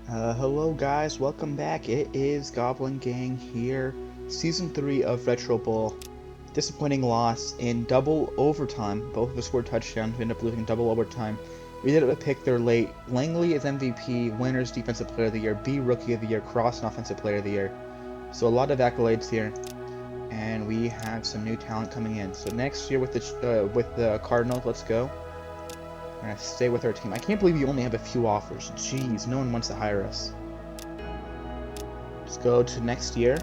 Hello guys, welcome back. It is Goblin Gang here, Season 3 of Retro Bowl. Disappointing loss in double overtime. Both of us scored touchdowns. We ended up losing double overtime. We did have to pick their late. Langley is MVP, Winners Defensive Player of the Year, B Rookie of the Year, Cross Offensive Player of the Year. So a lot of accolades here, and we have some new talent coming in. So next year with the Cardinals, let's go. We're gonna stay with our team. I can't believe you only have a few offers. Jeez, no one wants to hire us. Let's go to next year.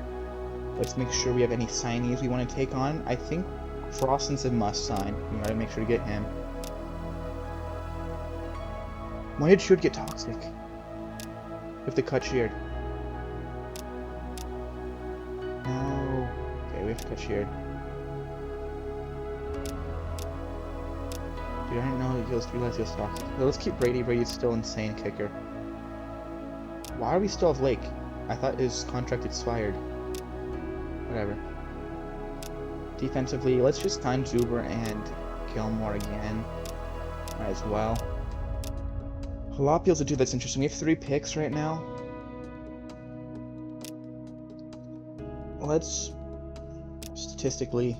Let's make sure we have any signees we want to take on. I think Froston's a must sign. We gotta make sure to get him. When did Sheard get toxic? We have to cut Sheard. No. Okay, we have to cut Sheard. Dude, I didn't know he realized he was toxic. So let's keep Brady. Brady's still insane kicker. Why do we still have Lake? I thought his contract expired. Whatever. Defensively, let's just sign Zuber and Gilmore again. Might as well. Jalapio's a dude that's interesting. We have 3 picks right now. Let's statistically.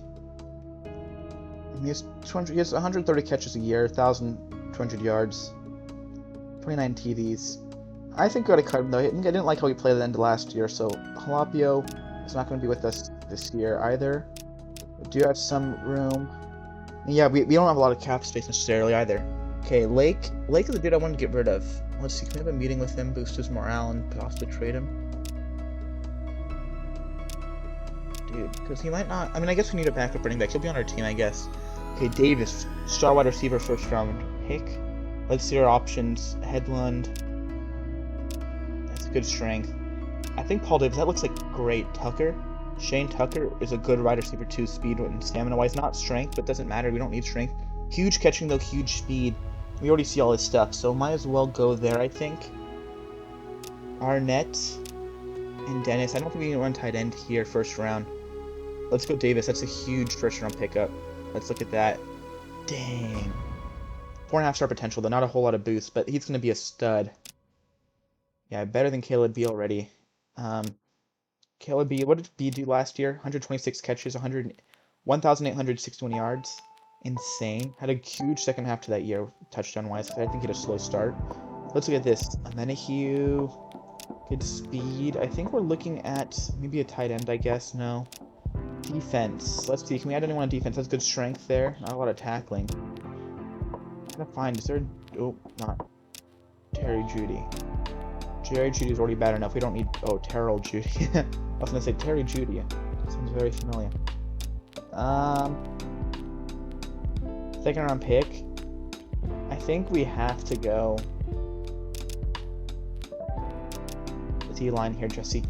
He has 130 catches a year, 1,200 yards, 29 TDs. I think we gotta cut him though. I didn't like how he played at the end of last year, so Jalapio is not going to be with us this year either. We do have some room. And yeah, we don't have a lot of cap space necessarily either. Okay, Lake is a dude I want to get rid of. Let's see, can we have a meeting with him, boost his morale, and possibly trade him? Dude, because he might not. I mean, I guess we need a backup running back. He'll be on our team, I guess. Okay, Davis, star wide receiver, first round pick. Let's see our options. Headland. That's a good strength. I think Paul Davis, that looks like great. Tucker. Shane Tucker is a good wide receiver too, speed and stamina wise. Not strength, but doesn't matter. We don't need strength. Huge catching though, huge speed. We already see all his stuff, so might as well go there, I think. Arnett and Dennis. I don't think we can run tight end here first round. Let's go Davis. That's a huge first round pickup. Let's look at that. Dang. 4.5-star potential, though. Not a whole lot of boost, but he's going to be a stud. Yeah, better than Caleb B already. Caleb B, what did B do last year? 126 catches, 1,861 yards. Insane. Had a huge second half to that year, touchdown-wise. I think he had a slow start. Let's look at this. Amenahue. Good speed. I think we're looking at maybe a tight end, I guess. No. Defense. Let's see. Can we add anyone on defense? That's good strength there. Not a lot of tackling. I'm gonna find. Is there? Oh, not Terry Judy. Jerry Judy's already bad enough. We don't need. Oh, Terrell Judy. I was gonna say Terry Judy. Sounds very familiar. Second round pick. I think we have to go. D-line here, Jesse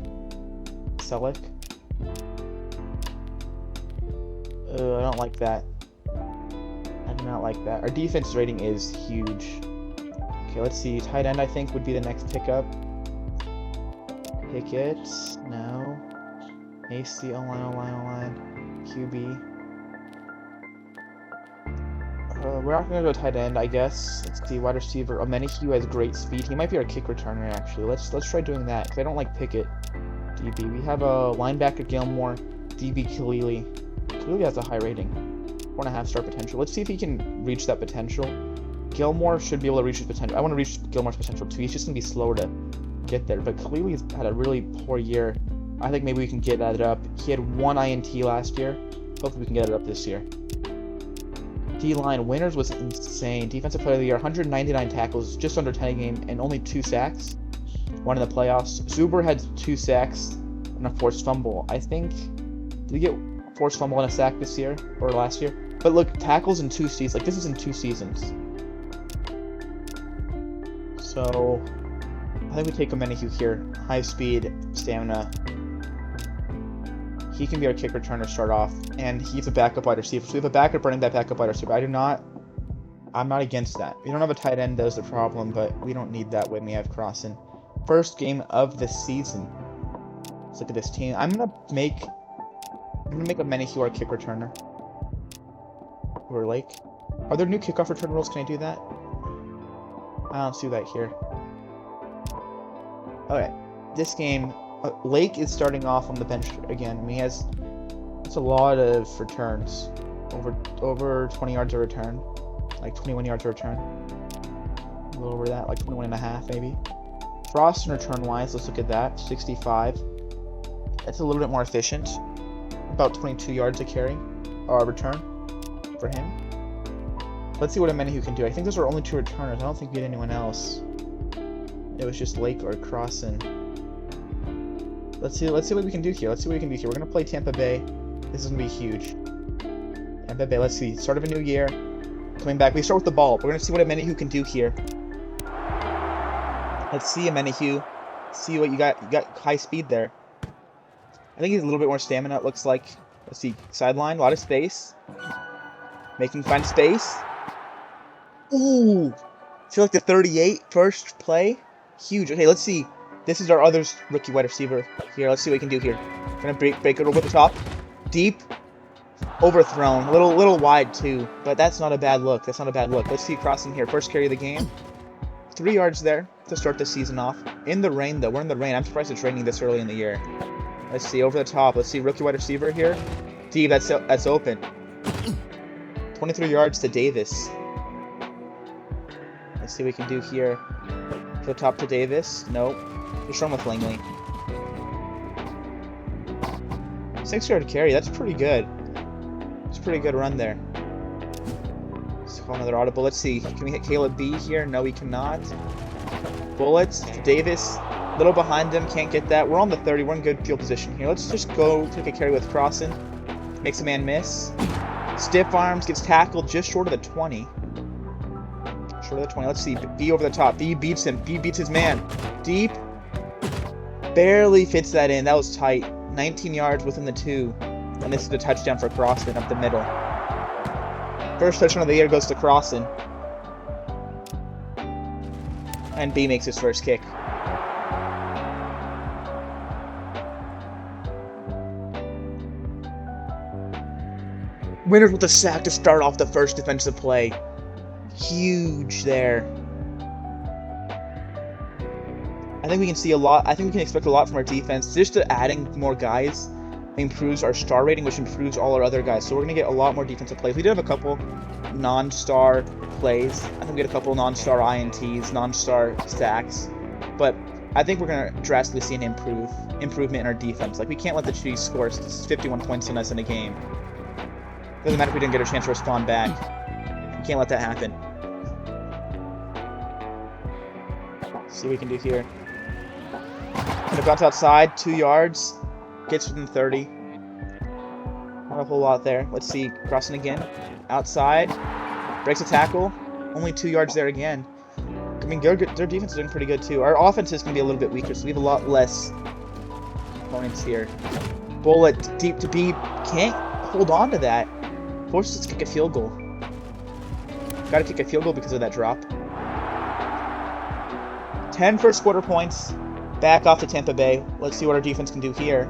Selleck. I don't like that. I do not like that. Our defense rating is huge. Okay, let's see. Tight end, I think, would be the next pickup. Pickett. No. AC, O-line. QB. We're not going to go tight end, I guess. Let's see. Wide receiver. Amenahue has great speed. He might be our kick returner, actually. Let's try doing that, because I don't like Pickett. DB. We have a linebacker, Gilmore. DB, Kalili. Kalili has a high rating. 4.5-star potential. Let's see if he can reach that potential. Gilmore should be able to reach his potential. I want to reach Gilmore's potential, too. He's just going to be slower to get there. But Kalili's had a really poor year. I think maybe we can get that up. He had 1 INT last year. Hopefully we can get it up this year. D-line. Winners was insane. Defensive player of the year, 199 tackles, just under 10 a game, and only 2 sacks. 1 in the playoffs. Zuber had 2 sacks and a forced fumble. I think, did he get forced fumble and a sack this year or last year? But look, tackles in 2 seasons. Like, this is in 2 seasons. So, I think we take Amenahue here. High speed, stamina. He can be our kick returner, start off, and he's a backup wide receiver. So we have a backup running back, backup wide receiver. I'm not against that. We don't have a tight end, that's the problem, but we don't need that when we have Crossan. First game of the season. Let's look at this team. I'm gonna make Amenahue our kick returner. Or Lake. Are there new kickoff return rules? Can I do that? I don't see that here. Okay, this game, Lake is starting off on the bench again. I mean, it's a lot of returns, over 20 yards a return, like 21 yards a return, a little over that, like 21 and a half maybe. Frost and return wise, let's look at that, 65. That's a little bit more efficient, about 22 yards a carry, or a return for him. Let's see what Omenihu can do. I think those are only 2 returners. I don't think we had anyone else. It was just Lake or Crossan. Let's see what we can do here. We're gonna play Tampa Bay. This is gonna be huge. Tampa Bay. Let's see. Start of a new year. Coming back. We start with the ball. We're gonna see what Omenihu can do here. Let's see Omenihu. See what you got. You got high speed there. I think he's a little bit more stamina. It looks like. Let's see. Sideline. A lot of space. Find space. Ooh. I feel like the 38 first play. Huge. Okay, let's see. This is our other rookie wide receiver here. Let's see what we can do here. Gonna break it over the top. Deep. Overthrown. A little wide too. But that's not a bad look. Let's see Crossan here. First carry of the game. 3 yards there to start the season off. In the rain though. We're in the rain. I'm surprised it's raining this early in the year. Let's see. Over the top. Let's see rookie wide receiver here. Deep. That's open. 23 yards to Davis. Let's see what we can do here. To the top to Davis. Nope. He's run with Langley. 6-yard carry. That's pretty good. It's a pretty good run there. Let's call another audible. Let's see. Can we hit Caleb B here? No, we cannot. Bullets. Davis. A little behind him. Can't get that. We're on the 30. We're in good field position here. Let's just go take a carry with Crossan. Makes a man miss. Stiff arms. Gets tackled just short of the 20. Short of the 20. Let's see. B over the top. B beats him. B beats his man. Deep. Barely fits that in. That was tight. 19 yards within the 2. And this is a touchdown for Crossan up the middle. First touchdown of the year goes to Crossan. And B makes his first kick. Winters with a sack to start off the first defensive play. Huge there. I think we can see a lot. I think we can expect a lot from our defense. Just adding more guys improves our star rating, which improves all our other guys. So we're going to get a lot more defensive plays. We did have a couple non-star plays. I think we had a couple non-star INTs, non-star sacks. But I think we're going to drastically see an improvement in our defense. Like, we can't let the Chiefs score 51 points on us in a game. Doesn't matter if we didn't get a chance to respond back. We can't let that happen. Let's see what we can do here. Gonna bounce outside, 2 yards. Gets within 30. Not a whole lot there. Let's see. Crossan again. Outside. Breaks a tackle. Only 2 yards there again. I mean, their defense is doing pretty good too. Our offense is going to be a little bit weaker, so we have a lot less opponents here. Bullet deep to B. Can't hold on to that. Forces us to kick a field goal. Got to kick a field goal because of that drop. 10 first quarter points. Back off to Tampa Bay. Let's see what our defense can do here.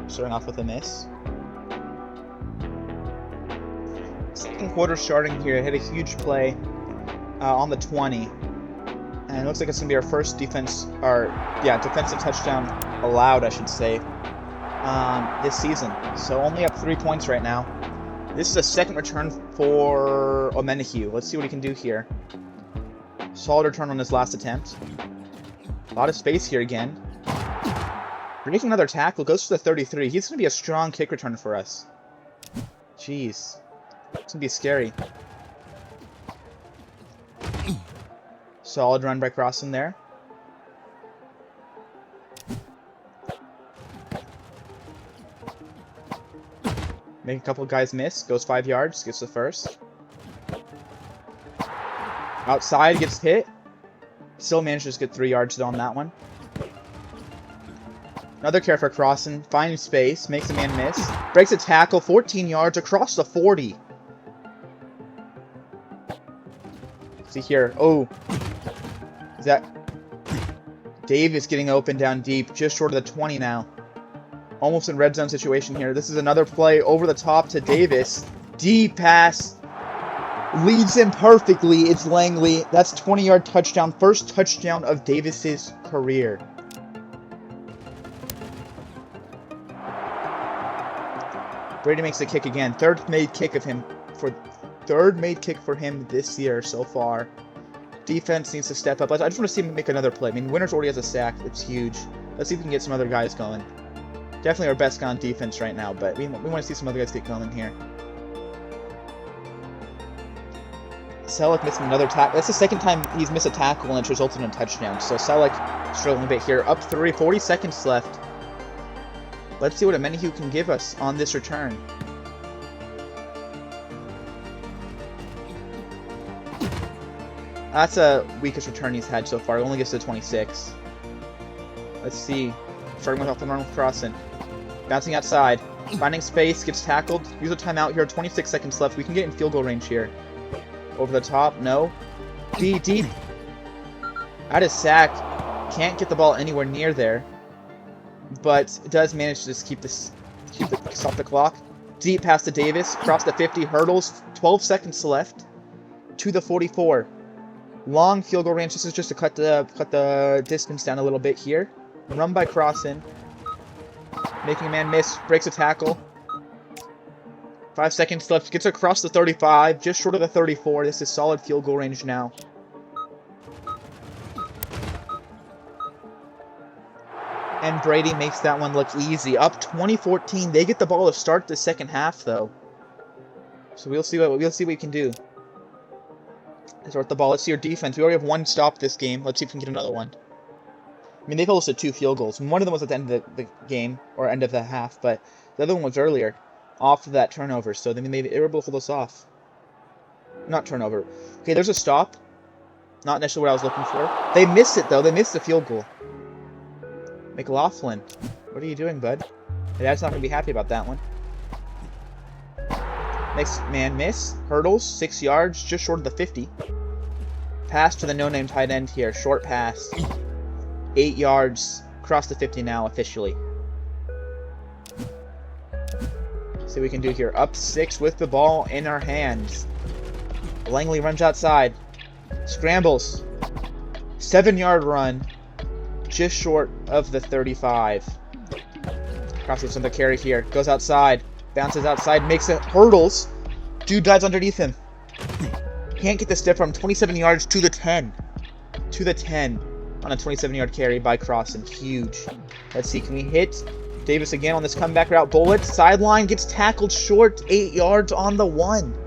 Starting off with a miss. Second quarter starting here. Hit a huge play on the 20. And it looks like it's going to be our first defensive touchdown allowed, I should say, this season. So only up 3 points right now. This is a second return for Omenihu. Let's see what he can do here. Solid return on his last attempt. A lot of space here again. Breaking another tackle. Goes to the 33. He's going to be a strong kick return for us. Jeez. It's going to be scary. Solid run by Crossan there. Make a couple guys miss. Goes 5 yards. Gets the first. Outside. Gets hit. Still manages to get 3 yards on that one. Another carry for Crossan. Finds space. Makes a man miss. Breaks a tackle. 14 yards across the 40. See here. Oh. Is that... Davis getting open down deep. Just short of the 20 now. Almost in red zone situation here. This is another play over the top to Davis. Deep pass. Leads him perfectly. It's Langley. That's 20-yard touchdown. First touchdown of Davis's career. Brady makes the kick again. Third made kick for him this year so far. Defense needs to step up. I just want to see him make another play. I mean, Winters already has a sack. It's huge. Let's see if we can get some other guys going. Definitely our best guy on defense right now, but we want to see some other guys get going here. Selleck missing another tackle. That's the second time he's missed a tackle and it's resulted in a touchdown. So Selleck struggling a bit here. Up 3, 40 seconds left. Let's see what Omenihu can give us on this return. That's the weakest return he's had so far. It only gets to 26. Let's see. Starting with off the run with Crossan. Bouncing outside. Finding space. Gets tackled. Use a timeout here. 26 seconds left. We can get in field goal range here. Over the top. No. Deep. Out of sack. Can't get the ball anywhere near there. But it does manage to just stop the clock. Deep pass to Davis. Cross the 50. Hurdles. 12 seconds left. To the 44. Long field goal range. This is just to cut the distance down a little bit here. Run by Crossan. Making a man miss. Breaks a tackle. 5 seconds left. Gets across the 35. Just short of the 34. This is solid field goal range now. And Brady makes that one look easy. Up 20-14. They get the ball to start the second half, though. So we'll see what we can do. Start the ball. Let's see our defense. We already have one stop this game. Let's see if we can get another one. I mean, they've held us to 2 field goals. One of them was at the end of the game, or end of the half, but the other one was earlier, off of that turnover. So they were able to hold us off. Not turnover. Okay, there's a stop. Not necessarily what I was looking for. They missed it, though. They missed the field goal. McLaughlin, what are you doing, bud? Your dad's not going to be happy about that one. Next man miss. Hurdles, 6 yards, just short of the 50. Pass to the no-name tight end here. Short pass. 8 yards. Across the 50 now, officially. See what we can do here. Up 6 with the ball in our hands. Langley runs outside. Scrambles. 7-yard run. Just short of the 35. Crosses on the carry here. Goes outside. Bounces outside. Makes it. Hurdles. Dude dives underneath him. Can't get the step from 27 yards to the 10. To the 10 on a 27-yard carry by Crossan. Huge. Let's see. Can we hit Davis again on this comeback route? Bullet. Sideline. Gets tackled short. 8 yards on the 1.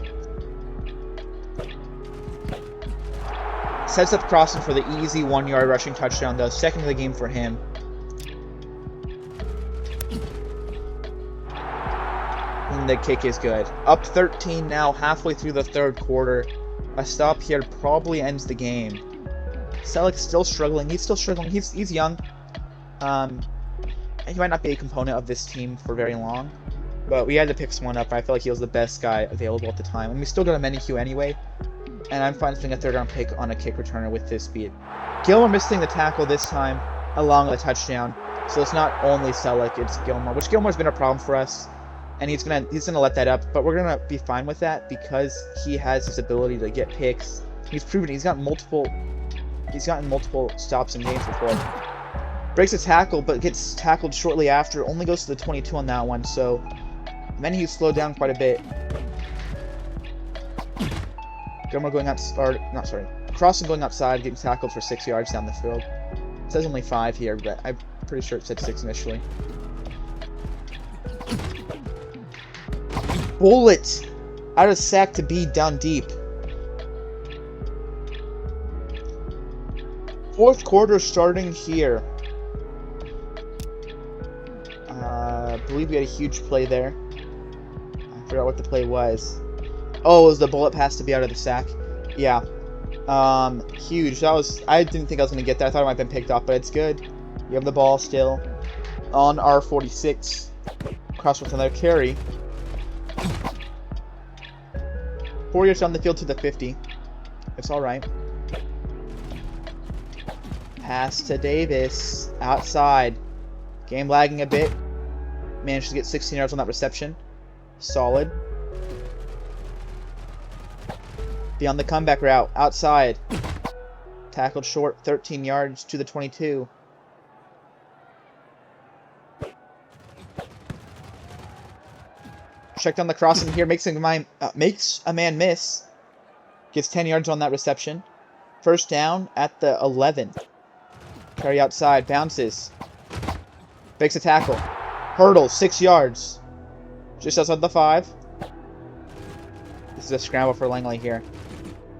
Sets up Crossan for the easy 1-yard rushing touchdown, though. Second of the game for him. And the kick is good. Up 13 now, halfway through the third quarter. A stop here probably ends the game. Selleck's still struggling. He's still struggling. He's young. He might not be a component of this team for very long. But we had to pick someone up. I felt like he was the best guy available at the time. And we still got a Omenihu anyway. And I'm fine spending a third-round pick on a kick returner with this speed. Gilmore missing the tackle this time, along with a touchdown. So it's not only Selleck, it's Gilmore, which Gilmore's been a problem for us. And he's gonna let that up, but we're gonna be fine with that because he has his ability to get picks. He's proven he's gotten multiple stops in games before. Breaks a tackle, but gets tackled shortly after. Only goes to the 22 on that one, so Omenihu slowed down quite a bit. Gilmore going Crossan going outside, getting tackled for 6 yards down the field. It says only 5 here, but I'm pretty sure it said 6 initially. Bullet! Out of sack to be down deep. Fourth quarter starting here. I believe we had a huge play there. I forgot what the play was. Oh, it was the bullet pass to be out of the sack. Yeah. Huge. I didn't think I was going to get that. I thought it might have been picked off, but it's good. You have the ball still on our 46. Cross with another carry. 4 yards down the field to the 50. It's alright. Pass to Davis. Outside. Game lagging a bit. Managed to get 16 yards on that reception. Solid. Be on the comeback route. Outside. Tackled short. 13 yards to the 22. Checked on the crossing here. Makes a man miss. Gets 10 yards on that reception. First down at the 11. Carry outside. Bounces. Fakes a tackle. Hurdles. 6 yards. Just outside the 5. This is a scramble for Langley here.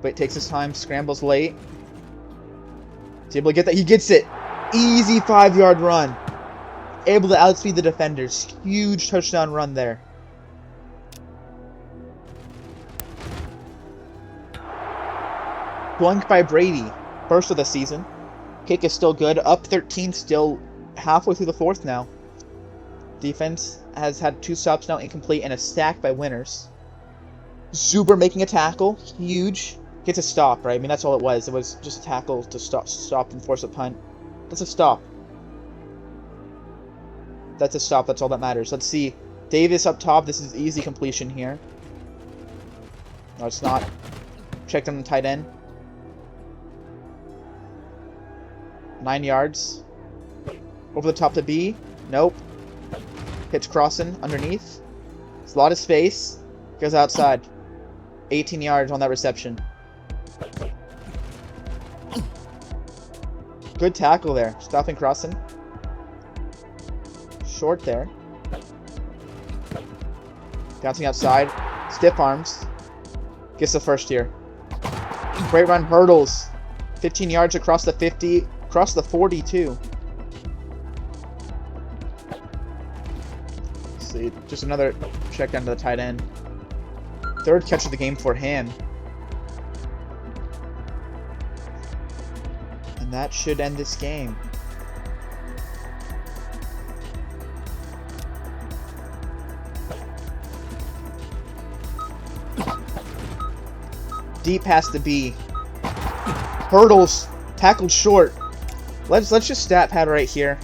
But takes his time. Scrambles late. He's able to get that. He gets it. Easy 5-yard run. Able to outspeed the defenders. Huge touchdown run there. Blunked by Brady. First of the season. Kick is still good. Up 13, still halfway through the 4th now. Defense has had 2 stops now, incomplete, and a sack by Winners. Zuber making a tackle. Huge. Gets a stop, right? I mean, that's all it was. It was just a tackle to stop and force a punt. That's a stop. That's a stop. That's all that matters. Let's see. Davis up top. This is easy completion here. No, it's not. Checked on the tight end. 9 yards. Over the top to B. Nope. Hits crossing underneath. It's a lot of space. Goes outside. 18 yards on that reception. Good tackle there. Stopping crossing. Short there. Bouncing outside. Stiff arms. Gets the first here. Great run. Hurdles. 15 yards across the 50. Across the 40 too. Let's see. Just another check down to the tight end. 3rd catch of the game for him. And that should end this game. Deep pass to B. Hurdles. Tackled short. Let's just stat pad right here.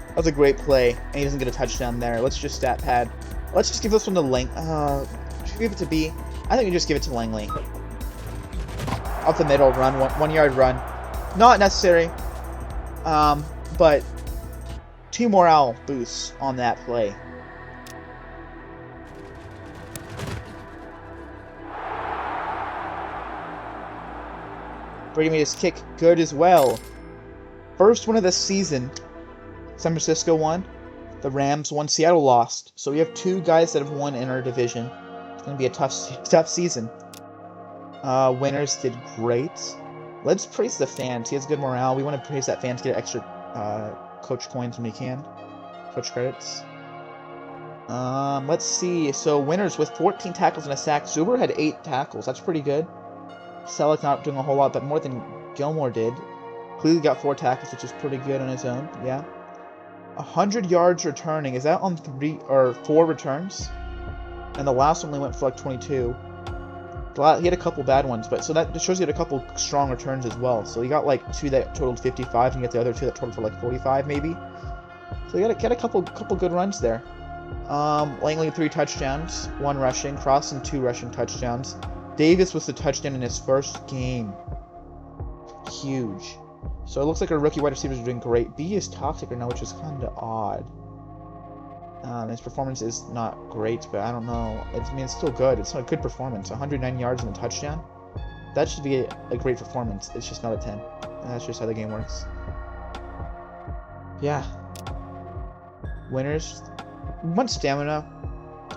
That was a great play. And he doesn't get a touchdown there. Let's just stat pad. Let's just give this one to should we give it to B? I think we just give it to Langley. Up the middle, run, 1 yard run. Not necessary. But 2 morale boosts on that play. Brady made his kick good as well. First one of the season. San Francisco won. The Rams won. Seattle lost. So we have 2 guys that have won in our division. It's going to be a tough season. Winners did great. Let's praise the fans. He has good morale. We want to praise that fans get extra coach coins when we can. Coach credits. Let's see. So Winners with 14 tackles and a sack. Zuber had 8 tackles. That's pretty good. Selleck not doing a whole lot, but more than Gilmore did. Clearly got 4 tackles, which is pretty good on his own. Yeah. 100 yards returning. Is that on 3 or 4 returns? And the last one only went for like 22. He had a couple bad ones, but so that just shows he had a couple strong returns as well. So he got like 2 that totaled 55, and you get the other 2 that totaled for like 45 maybe. So he got a couple good runs there. Langley 3 touchdowns, 1 rushing, Crossen 2 rushing touchdowns. Davis was the touchdown in his first game. Huge. So it looks like our rookie wide receivers are doing great. B is toxic right now, which is kind of odd. His performance is not great, but I don't know. It's still good. It's not a good performance. 109 yards and a touchdown. That should be a great performance. It's just not a 10. And that's just how the game works. Yeah. Winners. We want stamina,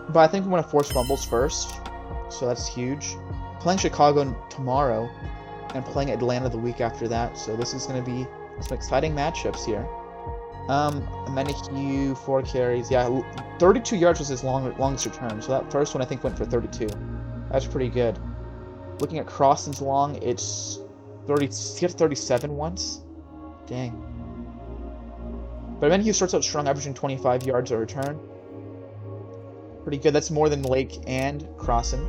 but I think we want to force fumbles first. So that's huge. Playing Chicago tomorrow, and playing Atlanta the week after that. So this is going to be some exciting matchups here. Menahue, 4 carries. Yeah, 32 yards was his longest return. So that first one I think went for 32. That's pretty good. Looking at Crossen's long, it's 30. He had 37 once. Dang. But Menahue starts out strong, averaging 25 yards a return. Pretty good. That's more than Lake and Crossen.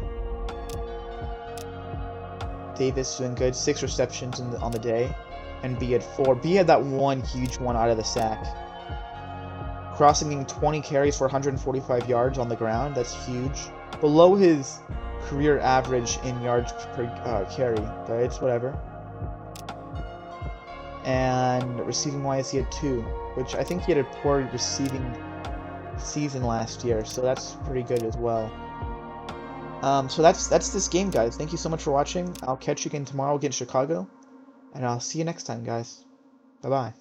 Davis doing good. 6 receptions on the day. And B had 4. B had that 1 huge one out of the sack. Crossen getting 20 carries for 145 yards on the ground. That's huge. Below his career average in yards per carry, but it's whatever. And receiving wise, he had 2, which I think he had a poor receiving season last year, so that's pretty good as well. So that's this game, guys. Thank you so much for watching. I'll catch you again tomorrow against Chicago, and I'll see you next time, guys. Bye-bye.